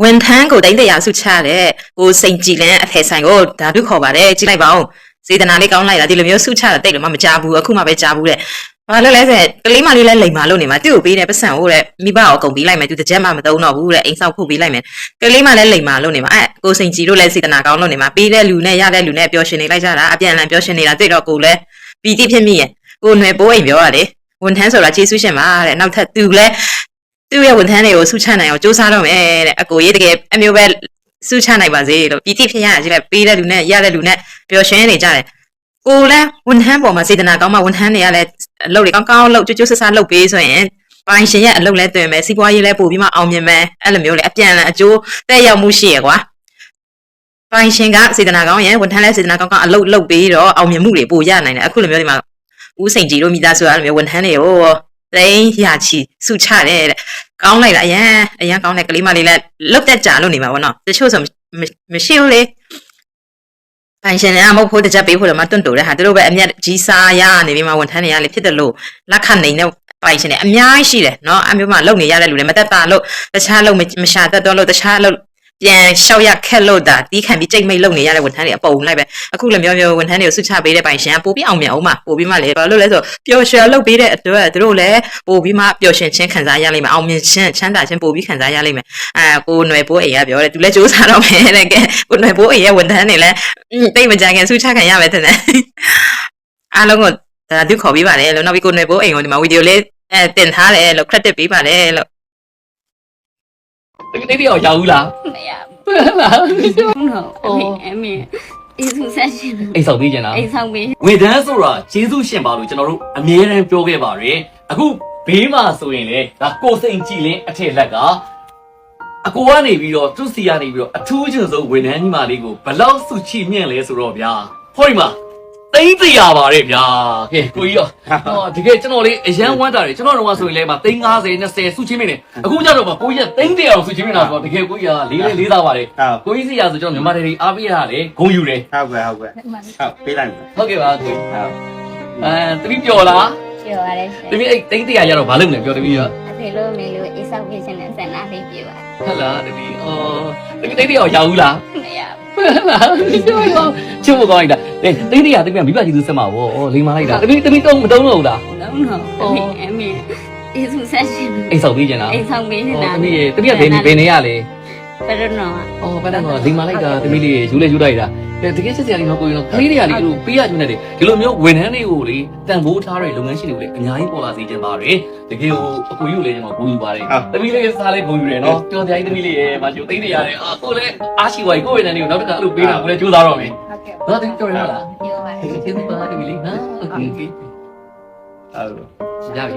ဝန်ထမ်းကိုတိုင်းတရားစုချတဲ့ကိုစိန်ကြည်လန်းအထည်ဆိုင်ကိုဓာတုခေါ်ပါတယ်ကြည့်လိုက်ပါဦးစေတနာလေးကောင်းလိုက်တာဒီလိုမျိုးစုချတာတိတ်လို့မှမကြဘူးအခုမှပဲကြားဘူးတဲ့ဘာလို့လဲဆိုကလေးမလေးလဲလိမ်မာလို့နေမှာသူ့ကိုပေးတဲ့ပတ်စံဟိုတဲ့မိဘကိုအကုန်ပေးလိုက်မယ်သူတစ်ချက်မှမသုံးတော့ဘူးတဲ့အိမ်ဆောက်ဖို့ပေးလိုက်မယ်ကလေးမလဲလိမ်မာလို့နေမှာကိုစိန်ကြည်လို့လဲစေတနာကောင်းလို့နေမှာပေးတဲ့လူနဲ့ရတဲ့လူနဲ့ပျော်ရွှင်နေလိုက်ကြတာအပြန်အလှန်ပျော်ရွှင်နေတာတွေ့တော့ကိုလဲပီတိဖြစ်မိရဲ့ကိုຫນွယ်ပိုးအိမ်ပြောရတယ်ဝန်ထမ်းဆိုတာကျေးဇူးရှင်ပါတဲ့နောက်ထပ်သူလဲသူ့ရဲ့ဝန်ထမ်းတွေကိုစုချနိုင်အောင်စူးစမ်းတော့မယ်တဲ့အကိုရေးတကယ်အမျိုးပဲစုချနိုင်ပါစေလို့ပီတိဖြစ်ရကြည့်လိုက်ပေးတဲ့လူနဲ့ရတဲ့လူနဲ့ပျော်ရွှင်နေကြတယ်ကိုလည်းဝန်ထမ်းပေါ်မှာစေတနာကောင်းမှဝန်ထမ်းတွေကလည်းအလုပ်တွေကောင်းကောင်းလုပ်ကြွကြွဆဆလုပ်ပေးဆိုရင်ပိုင်ရှင်ရဲ့အလုပ်လည်းတွင်မယ်စီးပွားရေးလည်းပို့ပြီးမှအောင်မြင်မယ်အဲ့လိုမျိုးလေအပြန်အလှန်အကျိုးတက်ရောက်မှုရှိရကွာပိုင်ရှင်ကစေတနာကောင်းရင်ဝန်ထမ်းလည်းစေတနာကောင်းကောင်းအလုပ်လုပ်ပေးတော့အောင်မြင်မှုတွေပို့ရနိုင်တယ်အခုလိုမျိုးဒီမှာဦးစိန်ကြည်တို့မိသားစုအဲ့လိုမျိုးဝန်ထမ်းတွေကိုသိန်းရာချီစုချတယ်တဲ့ကောင်းလိုက်လားအရန်ကောင်းတဲ့ကလေးမလေးလည်းလုတ်တက်ကြလို့နေမှာပေါ့နော်တချို့ဆိုမရှိဘူးလေပိုင်ရှင်လည်းမဟုတ်ဖို့တကြပေးဖို့တော့မတွန့်တူတဲ့ဟာသူတို့ပဲအမျက်ကြီးစားရနေပြီးမှဝန်ထမ်းတွေကလည်းဖြစ်တယ်လို့လက်ခနေတဲ့ပိုင်ရှင်တွေအများကြီးရှိတယ်နော်အမျိုးမှလုံနေရတဲ့လူတွေမတက်တာလို့တခြားလုံမရှာတတ်တော့လို့တခြားလုံပြန်လျှောက်ရခက်လို့တာတီးခံပြီးကြိတ်မိတ်လုံနေရတဲ့ဝန်ထမ်းတွေအပုံလိုက်ပဲအခုလည်းမျိုးဝန်ထမ်းတွေကိုစုချပေးတဲ့ပိုင်ရှင်ကပို့ပြီးအောင်မြင်အောင်မှာပို့ပြီးမှလေဘာလို့လဲဆိုပျော်ရွှင်လုပ်ပေးတဲ့အတွက်သူတို့လည်းပို့ပြီးမှပျော်ရွှင်ခြင်းခံစားရလိမ့်မယ်အောင်မြင်ခြင်းချမ်းသာခြင်းပို့ပြီးခံစားရလိမ့်မယ်ကိုຫນွယ်ပိုးအိမ်ကပြောတယ်သူလည်းစူးစမ်းတော့မယ်တဲ့ကဲကိုຫນွယ်ပိုးအိမ်ရဲ့ဝန်ထမ်းတွေလည်းတိတ်မကြခင်စုချခံရမယ်တဲ့အားလုံးကိုဒါသူခေါ်ပေးပါတယ်လို့နောက်ပြီးကိုຫນွယ်ပိုးအိမ်ကိုဒီမှာဗီဒီယိုလေးတင်ထားတယ်လို့ credit ပေးပါတယ်လို့တိတ်တယောက်ရောက်ဘူးလားမရဘူးဟုတ်အမေအေးစုဆက်ရှင်အိမ်ဆောက်ပေးကြလားအိမ်ဆောင်ပေးဝန်ထမ်းဆိုတာကျေးဇူးရှင်ပါလို့ကျွန်တော်တို့အမြဲတမ်းပြောခဲ့ပါတယ်အခုဘေးမှာဆိုရင်လေဒါကိုစိန်ကြည်လင်းအထက်လက်ကအကိုကနေပြီးတော့သူ့စီကနေပြီးတော့အထူးချွန်ဆုံးဝန်ထမ်းကြီးမလေးကိုဘလောက်စုချီမြင့်လဲဆိုတော့ဗျာဟောဒီမှာသိန်း100ပါတယ်ဗျာကဲကိုကြီးရောတကယ်ကျွန်တော်လေးအရန်ဝမ်းတာတယ်ကျွန်တော်တို့ကဆိုရင်လည်းမသိန်း50 20စုချင်းမင်းနေအခုကျတော့ကိုကြီးကသိန်း100အောင်စုချင်းမင်းလာဆိုတော့တကယ်ကိုကြီးကလေးသားပါတယ်ကိုကြီးစီရဆိုကျွန်တော်မြန်မာတွေအားပေးရတယ်ဂုံယူတယ်ဟုတ်ပေးလိုက်ဟုတ်ကဲ့ပါကိုတတိပြောလားပြောရတယ်ရှင်တတိအဲ့သိန်း100ရတော့ဘာလုပ်လဲပြောတတိရောအဖေလို့မေလို့အေးဆောက်ဖြစ်နေတဲ့ဆန္ဒလေးပြပါဟုတ်လားတတိတတိ100ရောက်ဘူးလားမရဘူးချစ်ဖို့ကောင်းလိုက်တာတိတ်တရတိတ်ပြန်မိဘကြီးသူဆက်မှာဗောလိမ်မာလိုက်တာတပိတုံးမတုံးတော့ဘူးလားဟုတ်အမေအေးစုဆက်ရှင်အိမ်ဆောက်ပေးကြလားအိမ်ဆောင်ပေးနေတာတပိဘယ်နေရလဲဘယ်တော့ဘယ်တော့လိမ်မာလိုက်တာတပိလေးယူလိုက်တာတကယ်ချက်စရာလေးတော့ကိုရင်တော့ကလေးတွေကလေသူပေးရကျွန်းနေတယ်ဒီလိုမျိုးဝန်ထမ်းတွေကိုလေတန်ဖိုးထားတဲ့လုပ်ငန်းရှင်တွေကိုလေအများကြီးပေါ်လာစေချင်ပါတယ်တကယ်ကိုအကူကြီးကိုလည်းကျွန်တော်ဂုဏ်ယူပါတယ်တပိလေးစားလေးဂုဏ်ယူတယ်နော်တော်တရားကြီးတပိလေးရဲ့မကျိုးသိရတယ်ကိုလည်းအားရှိပါ යි ကိုယ်ဝန်ထမ်းတွေကိုနောက်တစ်ခါအဲ့လိုပေးတာကိုလည်းကြိုးစားတော့မယ်ဟုတ်ကဲ့တော့ပြောရလားပြောပါကျေးဇူးပါတပိလေးနော်โอเคရပြီ